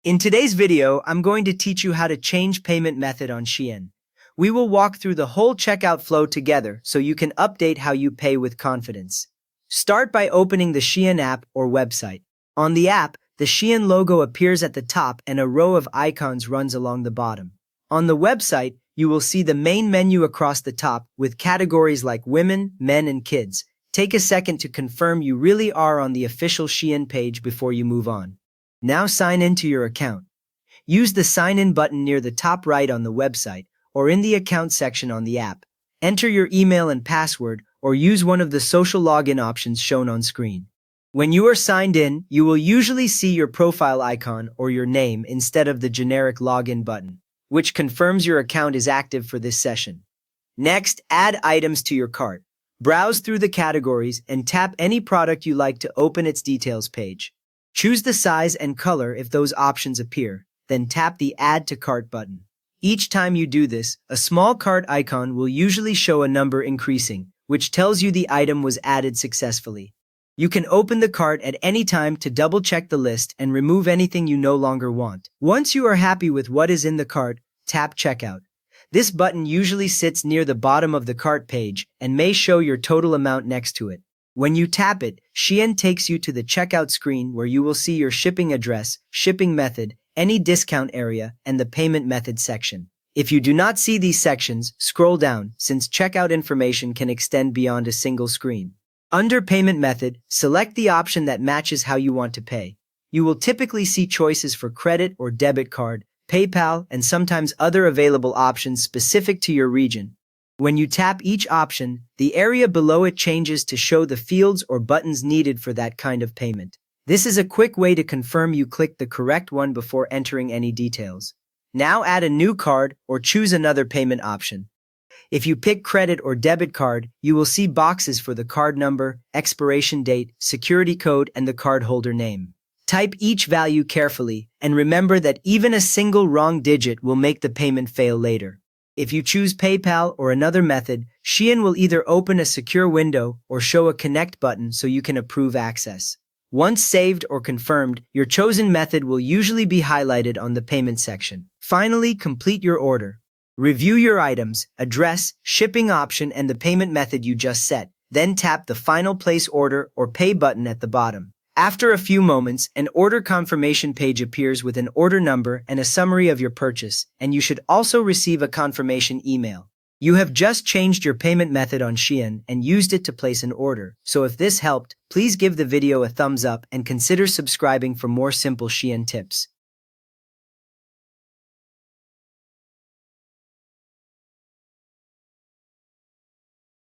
In today's video, I'm going to teach you how to change payment method on Shein. We will walk through the whole checkout flow together so you can update how you pay with confidence. Start by opening the Shein app or website. On the app, the Shein logo appears at the top and a row of icons runs along the bottom. On the website, you will see the main menu across the top with categories like women, men, and kids. Take a second to confirm you really are on the official Shein page before you move on. Now sign into your account. Use the Sign In button near the top right on the website or in the Account section on the app. Enter your email and password or use one of the social login options shown on screen. When you are signed in, you will usually see your profile icon or your name instead of the generic login button, which confirms your account is active for this session. Next, add items to your cart. Browse through the categories and tap any product you like to open its details page. Choose the size and color if those options appear, then tap the Add to Cart button. Each time you do this, a small cart icon will usually show a number increasing, which tells you the item was added successfully. You can open the cart at any time to double-check the list and remove anything you no longer want. Once you are happy with what is in the cart, tap Checkout. This button usually sits near the bottom of the cart page and may show your total amount next to it. When you tap it, Shein takes you to the checkout screen where you will see your shipping address, shipping method, any discount area, and the payment method section. If you do not see these sections, scroll down, since checkout information can extend beyond a single screen. Under Payment Method, select the option that matches how you want to pay. You will typically see choices for credit or debit card, PayPal, and sometimes other available options specific to your region. When you tap each option, the area below it changes to show the fields or buttons needed for that kind of payment. This is a quick way to confirm you clicked the correct one before entering any details. Now add a new card or choose another payment option. If you pick credit or debit card, you will see boxes for the card number, expiration date, security code, and the cardholder name. Type each value carefully, and remember that even a single wrong digit will make the payment fail later. If you choose PayPal or another method, Shein will either open a secure window or show a connect button so you can approve access. Once saved or confirmed, your chosen method will usually be highlighted on the payment section. Finally, complete your order. Review your items, address, shipping option, and the payment method you just set. Then tap the Final Place Order or Pay button at the bottom. After a few moments, an order confirmation page appears with an order number and a summary of your purchase, and you should also receive a confirmation email. You have just changed your payment method on Shein and used it to place an order, so if this helped, please give the video a thumbs up and consider subscribing for more simple Shein tips.